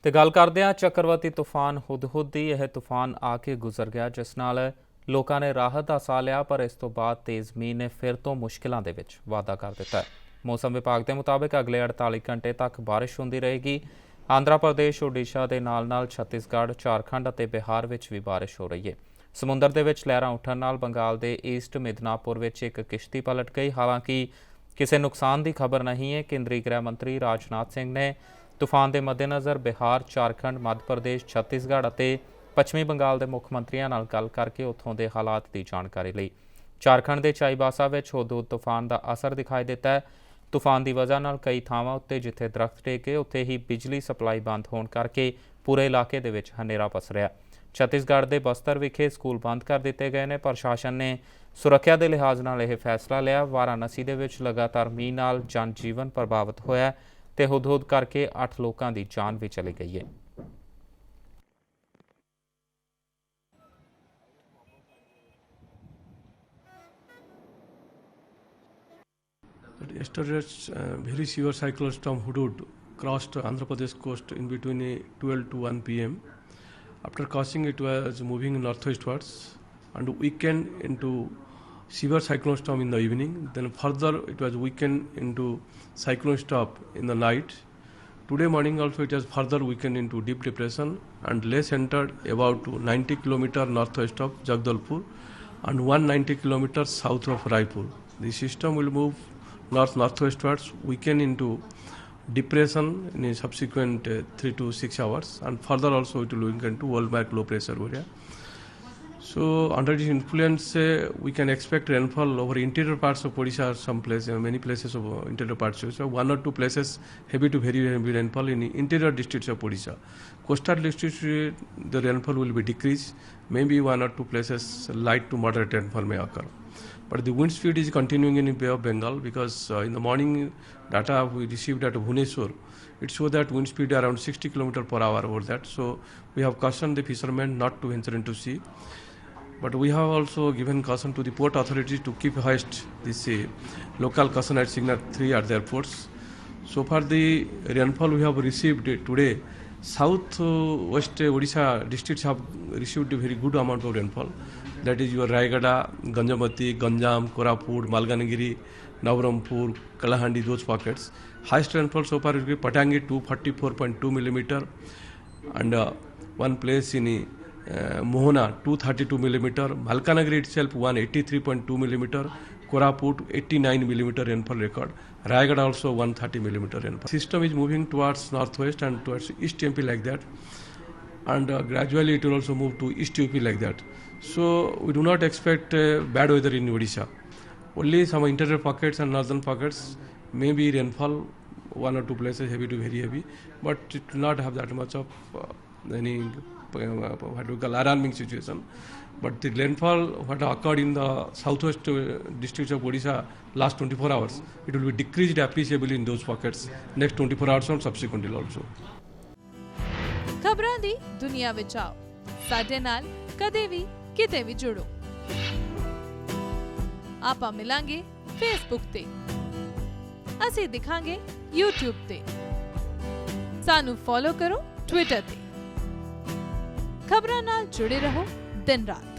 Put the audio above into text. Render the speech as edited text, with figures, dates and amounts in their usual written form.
ਤੇ ਗੱਲ ਕਰਦੇ ਹਾਂ ਚੱਕਰਵਾਤੀ ਤੂਫਾਨ ਹੁਦਹੁਦ ਦੀ। ਇਹ ਤੂਫਾਨ ਆ ਕੇ ਗੁਜ਼ਰ ਗਿਆ, ਜਿਸ ਨਾਲ ਲੋਕਾਂ ਨੇ ਰਾਹਤ ਦਾ ਸਾਹ ਲਿਆ, ਪਰ ਇਸ ਤੋਂ ਬਾਅਦ ਤੇਜ਼ ਮੀਂਹ ਨੇ ਫਿਰ ਤੋਂ ਮੁਸ਼ਕਿਲਾਂ ਦੇ ਵਿੱਚ ਵਾਧਾ ਕਰ ਦਿੱਤਾ ਹੈ। ਮੌਸਮ ਵਿਭਾਗ ਦੇ ਮੁਤਾਬਕ ਅਗਲੇ 48 ਘੰਟੇ ਤੱਕ ਬਾਰਿਸ਼ ਹੁੰਦੀ ਰਹੇਗੀ। ਆਂਧਰਾ ਪ੍ਰਦੇਸ਼, ਓਡੀਸ਼ਾ ਦੇ ਨਾਲ-ਨਾਲ ਛੱਤੀਸਗੜ੍ਹ, ਝਾਰਖੰਡ ਅਤੇ ਬਿਹਾਰ ਵਿੱਚ ਵੀ ਬਾਰਿਸ਼ ਹੋ ਰਹੀ ਹੈ। ਸਮੁੰਦਰ ਦੇ ਵਿੱਚ ਲਹਿਰਾਂ ਉੱਠਣ ਨਾਲ ਬੰਗਾਲ ਦੇ ਈਸਟ ਮਿਦਨਾਪੁਰ ਵਿੱਚ ਇੱਕ ਕਿਸ਼ਤੀ ਪਲਟ ਗਈ। ਹਾਲਾਂਕਿ ਕਿਸੇ ਨੁਕਸਾਨ ਦੀ ਖਬਰ ਨਹੀਂ ਹੈ। ਕੇਂਦਰੀ ਗ੍ਰਹਿ ਮੰਤਰੀ ਰਾਜਨਾਥ ਸਿੰਘ ਨੇ ਤੂਫਾਨ ਦੇ ਮੱਦੇਨਜ਼ਰ ਬਿਹਾਰ, ਝਾਰਖੰਡ, ਮੱਧ ਪ੍ਰਦੇਸ਼, ਛੱਤੀਸਗੜ੍ਹ ਅਤੇ ਪੱਛਮੀ ਬੰਗਾਲ ਦੇ ਮੁੱਖ ਮੰਤਰੀਆਂ ਨਾਲ ਗੱਲ ਕਰਕੇ ਉੱਥੋਂ ਦੇ ਹਾਲਾਤ ਦੀ ਜਾਣਕਾਰੀ ਲਈ। ਝਾਰਖੰਡ ਦੇ ਚਾਈਬਾਸਾ ਵਿੱਚ ਹੁਦਹੁਦ ਤੂਫਾਨ ਦਾ ਅਸਰ ਦਿਖਾਈ ਦਿੱਤਾ ਹੈ। ਤੂਫਾਨ ਦੀ ਵਜ੍ਹਾ ਨਾਲ ਕਈ ਥਾਵਾਂ ਉੱਤੇ ਜਿੱਥੇ ਦਰਖਤ ਡਿੱਗ ਗਏ, ਉੱਥੇ ਹੀ ਬਿਜਲੀ ਸਪਲਾਈ ਬੰਦ ਹੋਣ ਕਰਕੇ ਪੂਰੇ ਇਲਾਕੇ ਦੇ ਵਿੱਚ ਹਨੇਰਾ ਪਸ ਰਿਹਾ। ਛੱਤੀਸਗੜ੍ਹ ਦੇ ਬਸਤਰ ਵਿਖੇ ਸਕੂਲ ਬੰਦ ਕਰ ਦਿੱਤੇ ਗਏ ਨੇ। ਪ੍ਰਸ਼ਾਸਨ ਨੇ ਸੁਰੱਖਿਆ ਦੇ ਲਿਹਾਜ਼ ਨਾਲ ਇਹ ਫੈਸਲਾ ਲਿਆ। ਵਾਰਾਣਸੀ ਦੇ ਵਿੱਚ ਲਗਾਤਾਰ ਮੀਂਹ ਨਾਲ ਜਨ ਜੀਵਨ ਪ੍ਰਭਾਵਿਤ ਹੋਇਆ ਤੇ ਹੁਦਹੁਦ ਕਰਕੇ 8 ਲੋਕਾਂ ਦੀ ਜਾਨ ਵੀ ਚਲੀ ਗਈ ਹੈ। Yesterday's very severe cyclone storm Hudhud crossed Andhra Pradesh coast in between 12 to 1 p.m. After crossing, it was moving northwestwards and weakened into severe cyclone storm in the evening. Then further, it was weakened into cyclone storm in the night. Today morning also it has further weakened into deep depression and lay centered about 90 km northwest of Jagdalpur and 190 km south of Raipur. The system will move northwestwards, weaken into depression in a subsequent 3 to 6 hours, and further also it will weaken to world-mark low pressure area. So under this influence, we can expect rainfall over interior parts of Odisha. Some places, many places of interior parts. So 1 or 2 places heavy to very heavy rainfall in interior districts of Odisha. Coastal districts, the rainfall will be decreased. Maybe 1 or 2 places light to moderate rainfall may occur. But the wind speed is continuing in the Bay of Bengal because in the morning data we received at Bhubaneswar, it shows that wind speed around 60 km per hour over that. So we have cautioned the fishermen not to venture into sea. But we have also given caution to the port authorities to keep hoist this local caution at signal 3 at their ports. So far the rainfall we have received today, south west Odisha districts have received a very good amount of rainfall. That is your Raigada, Ganjamati, Ganjam, Koraput, Malganagiri, Navarampur, Kalahandi, those pockets. Highest rainfall so far is Patangi 244.2 millimeter, and one place in Mohana 232 millimeter, Malkanagiri itself 183.2 millimeter, Koraput 89 millimeter rainfall record, Raigada also 130 millimeter rainfall. System is moving towards northwest and towards east MP like that, and gradually it will also move to east UP like that. So we do not expect bad weather in Odisha. Only some interior pockets and northern pockets may be rainfall, 1 or 2 places heavy to very heavy, but it will not have that much of any what we call alarming situation. But the rainfall what occurred in the southwest districts of Odisha last 24 hours, it will be decreased appreciably in those pockets next 24 hours and subsequently also. ਖਬਰਾਂ ਦੀ ਦੁਨੀਆ ਵਿੱਚ ਆਓ, ਸਾਡੇ ਨਾਲ ਕਦੇ ਵੀ ਕਿਤੇ ਵੀ ਜੁੜੋ। ਆਪਾਂ ਮਿਲਾਂਗੇ ਫੇਸਬੁੱਕ ਤੇ, ਅਸੀਂ ਦਿਖਾਂਗੇ YouTube ਤੇ, ਸਾਨੂੰ ਫੋਲੋ ਕਰੋ ਟਵਿੱਟਰ ਤੇ। ਖਬਰਾਂ ਨਾਲ ਜੁੜੇ ਰਹੋ ਦਿਨ ਰਾਤ।